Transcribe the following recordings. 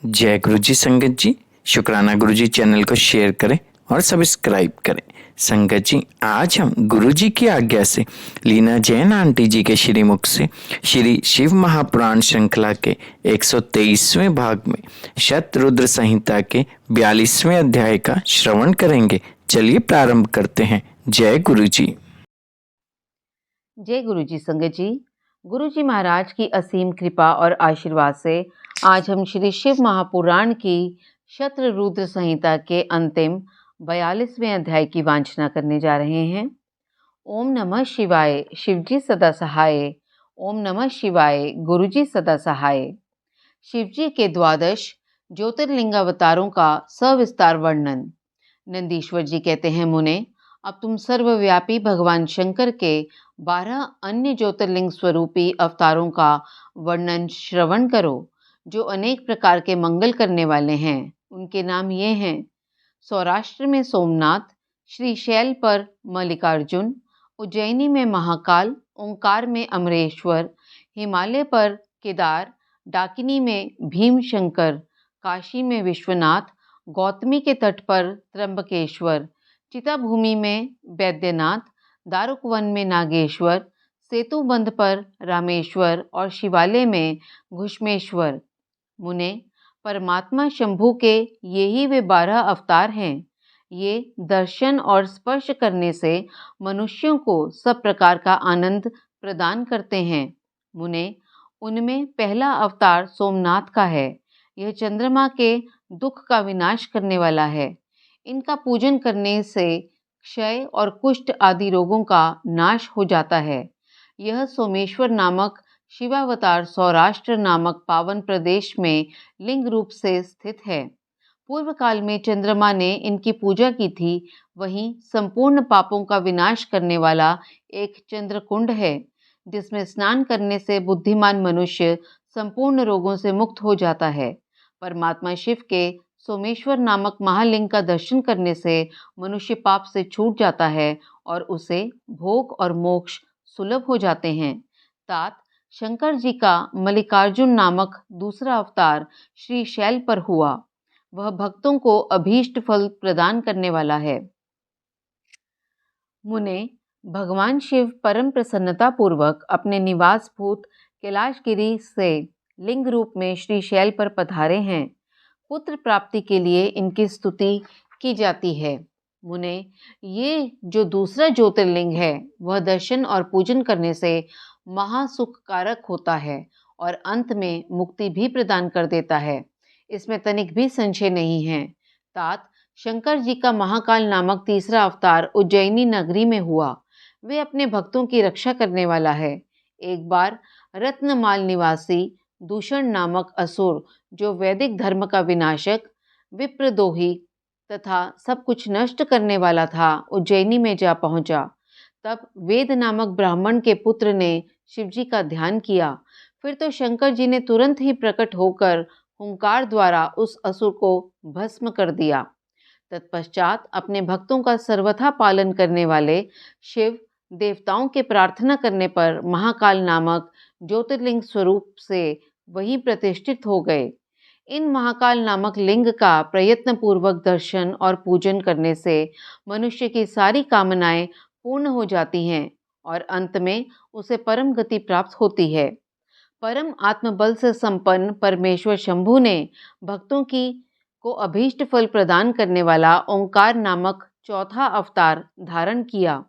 जय गुरु जी। संगत जी, शुक्राना गुरु जी चैनल को शेयर करें और सब्सक्राइब करें। संगत जी, आज हम गुरु जी की आज्ञा से लीना जैन आंटी जी के श्रीमुख से श्री शिव महापुराण श्रृंखला के 123वें भाग में शतरुद्र संहिता के 42वें अध्याय का श्रवण करेंगे। चलिए प्रारंभ करते हैं। जय गुरु जी। जय गुरु जी। संगत जी, गुरु जी महाराज की असीम कृपा और आशीर्वाद से आज हम श्री शिव महापुराण की शतरुद्र संहिता के अंतिम 42वें अध्याय की वांछना करने जा रहे हैं। ओम नमः शिवाय, शिवजी सदा सहाय। ओम नमः शिवाय, गुरु जी सदा सहाय। शिवजी के 12 ज्योतिर्लिंगावतारों का सविस्तार वर्णन। नंदीश्वर जी कहते हैं, मुने, अब तुम सर्वव्यापी भगवान शंकर के 12 अन्य ज्योतिर्लिंग स्वरूपी अवतारों का वर्णन श्रवण करो, जो अनेक प्रकार के मंगल करने वाले हैं। उनके नाम ये हैं: सौराष्ट्र में सोमनाथ, श्रीशैल पर मल्लिकार्जुन, उज्जैनी में महाकाल, ओंकार में अमरेश्वर, हिमालय पर केदार, डाकिनी में भीमशंकर, काशी में विश्वनाथ, गौतमी के तट पर त्र्यंबकेश्वर, चिताभूमि में वैद्यनाथ, दारुकवन में नागेश्वर, सेतुबंध पर रामेश्वर और शिवालय में घुष्मेश्वर। मुने, परमात्मा शंभु के यही वे 12 अवतार हैं। ये दर्शन और स्पर्श करने से मनुष्यों को सब प्रकार का आनंद प्रदान करते हैं। मुने, उनमें पहला अवतार सोमनाथ का है। यह चंद्रमा के दुख का विनाश करने वाला है। इनका पूजन करने से क्षय और कुष्ठ आदि रोगों का नाश हो जाता है। यह सोमेश्वर नामक शिवावतार सौराष्ट्र नामक पावन प्रदेश में लिंग रूप से स्थित है। पूर्व काल में चंद्रमा ने इनकी पूजा की थी। वहीं संपूर्ण पापों का विनाश करने वाला एक चंद्रकुंड है, जिसमें स्नान करने से बुद्धिमान मनुष्य संपूर्ण रोगों से मुक्त हो जाता है। परमात्मा शिव के सोमेश्वर नामक महालिंग का दर्शन करने से मनुष्य पाप से छूट जाता है और उसे भोग और मोक्ष सुलभ हो जाते हैं। तात शंकर जी का मल्लिकार्जुन नामक दूसरा अवतार श्री शैल पर हुआ। वह भक्तों को अभीष्ट फल प्रदान करने वाला है। मुने, भगवान शिव परम प्रसन्नता पूर्वक अपने निवास भूत कैलाशगिरी से लिंग रूप में श्री शैल पर पधारे हैं। पुत्र प्राप्ति के लिए इनकी स्तुति की जाती है। मुने, ये जो दूसरा ज्योतिर्लिंग है, वह दर्शन और पूजन करने से महासुख कारक होता है और अंत में मुक्ति भी प्रदान कर देता है। इसमें तनिक भी संशय नहीं है। तात शंकर जी का महाकाल नामक तीसरा अवतार उज्जैनी नगरी में हुआ। वे अपने भक्तों की रक्षा करने वाला है। एक बार रत्नमाल निवासी दूषण नामक असुर, जो वैदिक धर्म का विनाशक, विप्रद्रोही तथा सब कुछ नष्ट करने वाला था, उज्जैनी में जा पहुंचा। तब वेद नामक ब्राह्मण के पुत्र ने शिवजी का ध्यान किया। फिर तो शंकर जी ने तुरंत ही प्रकट होकर हुंकार द्वारा उस असुर को भस्म कर दिया। तत्पश्चात अपने भक्तों का सर्वथा पालन करने वाले शिव देवताओं के प्रार्थना करने पर महाकाल नामक ज्योतिर्लिंग स्वरूप से वहीं प्रतिष्ठित हो गए। इन महाकाल नामक लिंग का प्रयत्न पूर्वक दर्शन और पूजन करने से मनुष्य की सारी कामनाएं पूर्ण हो जाती हैं और अंत में उसे परम गति प्राप्त होती है। परम आत्मबल से संपन्न परमेश्वर शंभु ने भक्तों की को अभीष्ट फल प्रदान करने वाला ओंकार नामक चौथा अवतार धारण किया।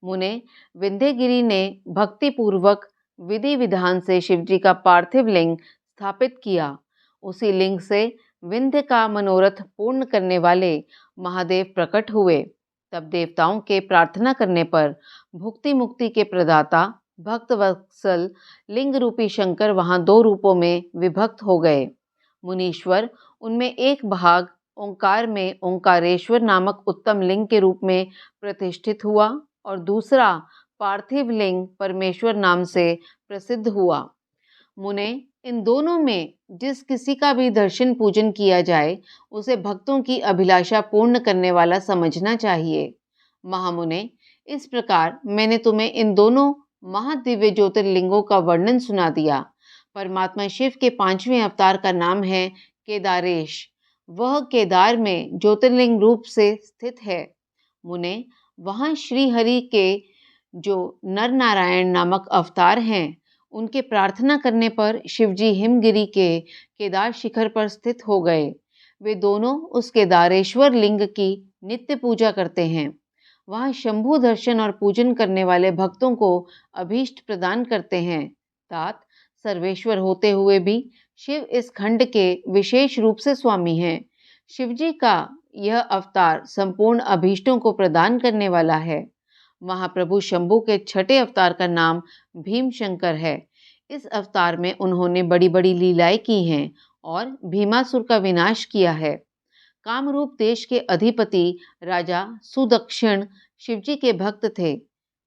मुने, विंध्यगिरि ने भक्ति पूर्वक विधि विधान से शिवजी का पार्थिव लिंग स्थापित किया। उसी लिंग से विंध्य का मनोरथ पूर्ण करने वाले महादेव प्रकट हुए। तब देवताओं के प्रार्थना करने पर भुक्ति मुक्ति के प्रदाता भक्त वत्सल लिंग रूपी शंकर वहां 2 रूपों में विभक्त हो गए। मुनीश्वर उनमें एक भाग ओंकार में ओंकारेश्वर नामक उत्तम लिंग के रूप में प्रतिष्ठित हुआ और दूसरा पार्थिव लिंग परमेश्वर नाम से प्रसिद्ध हुआ। मुने, इन दोनों में जिस किसी का भी दर्शन पूजन किया जाए, उसे भक्तों की अभिलाषा पूर्ण करने वाला समझना चाहिए। महामुने, इस प्रकार मैंने तुम्हें इन दोनों महादिव्य ज्योतिर्लिंगों का वर्णन सुना दिया। परमात्मा शिव के 5वें अवतार का नाम है केदारेश, वह केदार में ज्योतिर्लिंग रूप से स्थित है। मुने, वहाँ श्री हरि के जो नर नारायण नामक अवतार हैं, उनके प्रार्थना करने पर शिवजी हिमगिरी के केदार शिखर पर स्थित हो गए। वे दोनों उस केदारेश्वर लिंग की नित्य पूजा करते हैं। वहाँ शंभु दर्शन और पूजन करने वाले भक्तों को अभीष्ट प्रदान करते हैं। तात सर्वेश्वर होते हुए भी शिव इस खंड के विशेष रूप से स्वामी हैं। शिवजी का यह अवतार संपूर्ण अभीष्टों को प्रदान करने वाला है। महाप्रभु शंभु के छठे अवतार का नाम भीम शंकर है। इस अवतार में उन्होंने बड़ी बड़ी लीलाएं की हैं और भीमासुर का विनाश किया है। कामरूप देश के अधिपति राजा सुदक्षिण शिवजी के भक्त थे।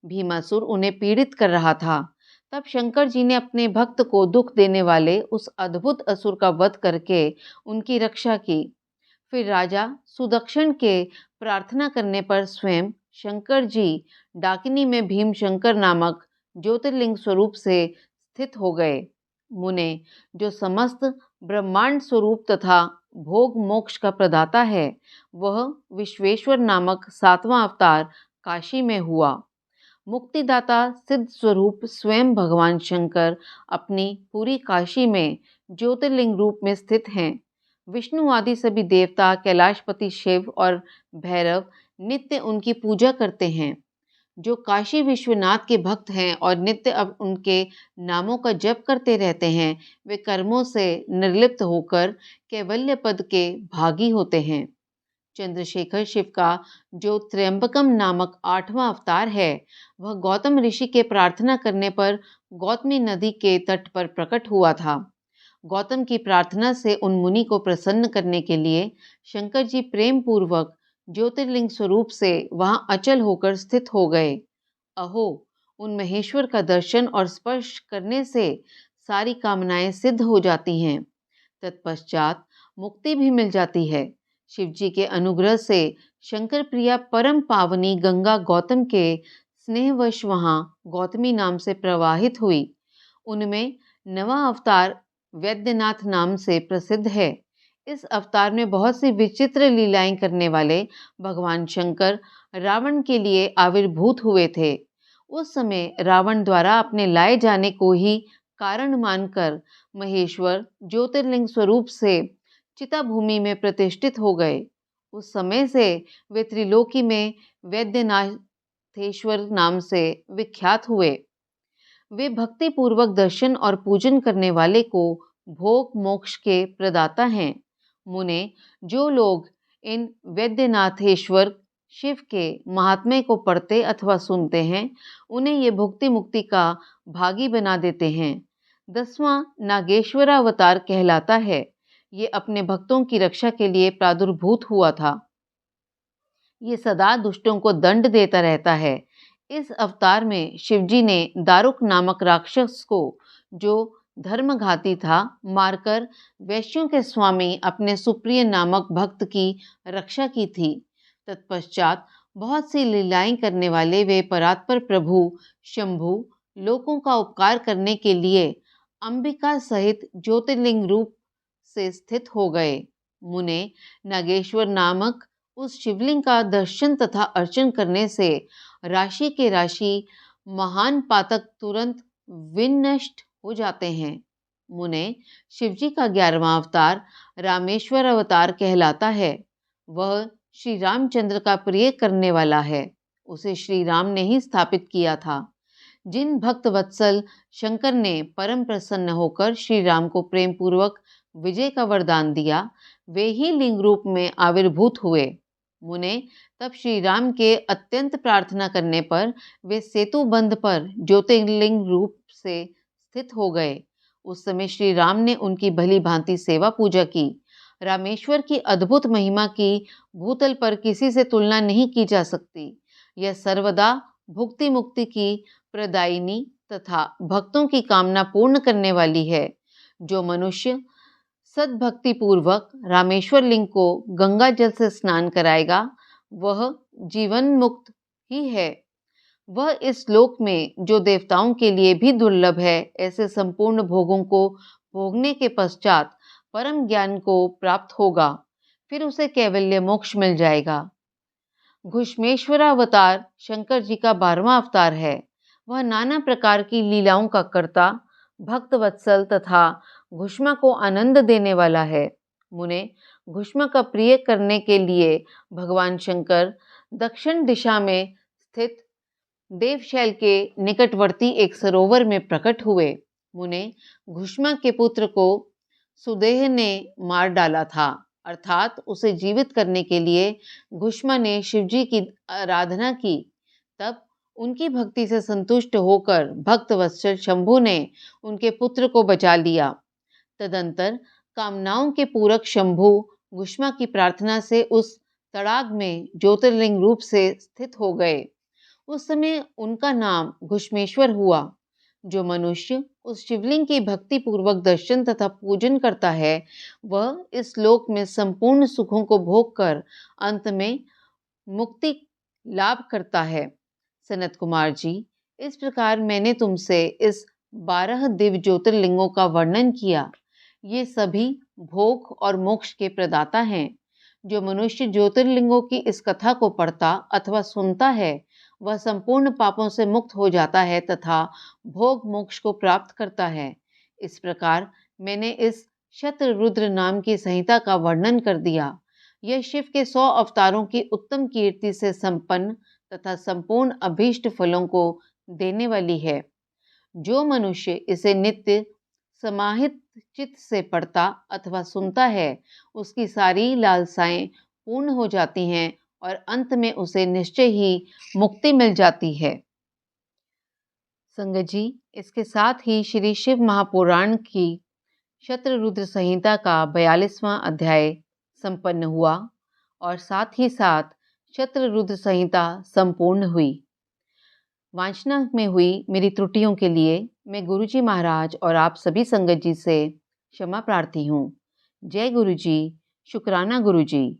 भीमासुर उन्हें पीड़ित कर रहा था। तब शंकर जी ने अपने भक्त को दुख देने वाले उस अद्भुत असुर का वध करके उनकी रक्षा की। फिर राजा सुदक्षिण के प्रार्थना करने पर स्वयं शंकर जी डाकिनी में भीम शंकर नामक ज्योतिर्लिंग स्वरूप से स्थित हो गए। मुने, जो समस्त ब्रह्मांड स्वरूप तथा भोग मोक्ष का प्रदाता है, वह विश्वेश्वर नामक 7वां अवतार काशी में हुआ। मुक्तिदाता सिद्ध स्वरूप स्वयं भगवान शंकर अपनी पूरी काशी में ज्योतिर्लिंग रूप में स्थित हैं। विष्णु आदि सभी देवता, कैलाशपति शिव और भैरव नित्य उनकी पूजा करते हैं। जो काशी विश्वनाथ के भक्त हैं और नित्य अब उनके नामों का जप करते रहते हैं, वे कर्मों से निर्लिप्त होकर कैवल्य पद के भागी होते हैं। चंद्रशेखर शिव का जो त्र्यंबकम नामक 8वां अवतार है, वह गौतम ऋषि के प्रार्थना करने पर गौतमी नदी के तट पर प्रकट हुआ था। गौतम की प्रार्थना से उन मुनि को प्रसन्न करने के लिए शंकर जी प्रेम पूर्वक ज्योतिर्लिंग स्वरूप से वहां अचल होकर स्थित हो गए। अहो, उन महेश्वर का दर्शन और स्पर्श करने से सारी कामनाएं सिद्ध हो जाती हैं। तत्पश्चात मुक्ति भी मिल जाती है। शिवजी के अनुग्रह से शंकर प्रिया परम पावनी गंगा गौतम के स्नेहवश वहां गौतमी नाम से प्रवाहित हुई। उनमें नवा अवतार वैद्यनाथ नाम से प्रसिद्ध है। इस अवतार में बहुत सी विचित्र लीलाएं करने वाले भगवान शंकर रावण के लिए आविर्भूत हुए थे। उस समय रावण द्वारा अपने लाए जाने को ही कारण मानकर महेश्वर ज्योतिर्लिंग स्वरूप से चिता भूमि में प्रतिष्ठित हो गए। उस समय से वे त्रिलोकी में वैद्यनाथेश्वर नाम से विख्यात हुए। वे भक्ति पूर्वक दर्शन और पूजन करने वाले को भोग मोक्ष के प्रदाता हैं। मुने, जो लोग इन वैद्यनाथेश्वर शिव के महात्म्य को पढ़ते अथवा सुनते हैं, उन्हें ये भुक्ति मुक्ति का भागी बना देते हैं। 10वां नागेश्वरावतार कहलाता है। ये अपने भक्तों की रक्षा के लिए प्रादुर्भूत हुआ था। ये सदा दुष्टों को दंड देता रहता है। इस अवतार में शिवजी ने दारुक नामक राक्षस को, जो धर्मघाती था, मारकर वैश्यों के स्वामी अपने सुप्रिय नामक भक्त की रक्षा की थी। तत्पश्चात बहुत सी लीलाएं करने वाले वे परात्पर प्रभु शंभु लोगों का उपकार करने के लिए अंबिका सहित ज्योतिर्लिंग रूप से स्थित हो गए। मुने, नागेश्वर नामक उस शिवलिंग का दर्शन तथा अर्चन करने से राशि के राशि महान पातक तुरंत विनष्ट हो जाते हैं। मुने, शिवजी का 11वां अवतार रामेश्वर अवतार कहलाता है। वह श्री रामचंद्र का प्रिय करने वाला है। उसे श्री राम ने ही स्थापित किया था। जिन भक्त वत्सल शंकर ने परम प्रसन्न होकर श्री राम को प्रेम पूर्वक विजय का वरदान दिया, वे ही लिंग रूप में आविर्भूत हुए। मुने, तब श्री राम के अत्यंत प्रार्थना करने पर वे सेतु बंध पर ज्योतिर्लिंग रूप से स्थित हो गए। उस समय श्री राम ने उनकी भली भांति सेवा पूजा की। रामेश्वर की अद्भुत महिमा की भूतल पर किसी से तुलना नहीं की जा सकती। यह सर्वदा भुक्ति मुक्ति की प्रदायिनी तथा भक्तों की कामना पूर्ण करने वाली है। जो मनुष्य सद्भक्ति पूर्वक रामेश्वर लिंग को गंगा जल से स्नान कराएगा, वह जीवन मुक्त ही है। वह इस लोक में जो देवताओं के लिए भी दुर्लभ है, ऐसे संपूर्ण भोगों को भोगने के पश्चात परम ज्ञान को प्राप्त होगा, फिर उसे कैवल्य मोक्ष मिल जाएगा। घुष्मेश्वरावतार शंकर जी का 12वां अवतार है। वह नाना प्रकार की लीलाओं का कर्ता, भक्त वत्सल तथा घुष्मा को आनंद देने वाला है। मुने, घुष्मा का प्रिय करने के लिए भगवान शंकर दक्षिण दिशा में स्थित देवशैल के निकटवर्ती एक सरोवर में प्रकट हुए। मुने, घुष्मा के पुत्र को सुदेह ने मार डाला था, अर्थात उसे जीवित करने के लिए घुष्मा ने शिवजी की आराधना की। तब उनकी भक्ति से संतुष्ट होकर भक्त वत्सल शंभु ने उनके पुत्र को बचा लिया। तदंतर कामनाओं के पूरक शंभु घुष्मा की प्रार्थना से उस तड़ाग में ज्योतिर्लिंग रूप से स्थित हो गए। उस समय उनका नाम घुष्मेश्वर हुआ। जो मनुष्य उस शिवलिंग की भक्ति पूर्वक दर्शन तथा पूजन करता है, वह इस लोक में संपूर्ण सुखों को भोग कर अंत में मुक्ति लाभ करता है। सनत कुमार जी, इस प्रकार मैंने तुमसे इस 12 दिव्य ज्योतिर्लिंगों का वर्णन किया। ये सभी भोग और मोक्ष के प्रदाता हैं। जो मनुष्य ज्योतिर्लिंगों की इस कथा को पढ़ता अथवा सुनता है, वह संपूर्ण पापों से मुक्त हो जाता है तथा भोग मोक्ष को प्राप्त करता है। इस प्रकार मैंने इस शतरुद्र नाम की संहिता का वर्णन कर दिया। यह शिव के 100 अवतारों की उत्तम कीर्ति से संपन्न तथा संपूर्ण अभीष्ट फलों को देने वाली है। जो मनुष्य इसे नित्य समाहित चित्त से पढ़ता अथवा सुनता है, उसकी सारी लालसाएं पूर्ण हो जाती हैं और अंत में उसे निश्चय ही मुक्ति मिल जाती है। संगत जी, इसके साथ ही श्री शिव महापुराण की शतरुद्र संहिता का 42वां अध्याय संपन्न हुआ और साथ ही साथ शतरुद्र संहिता संपूर्ण हुई। वांछना में हुई मेरी त्रुटियों के लिए मैं गुरुजी महाराज और आप सभी संगत जी से क्षमा प्रार्थी हूँ। जय गुरुजी, शुक्राना गुरुजी।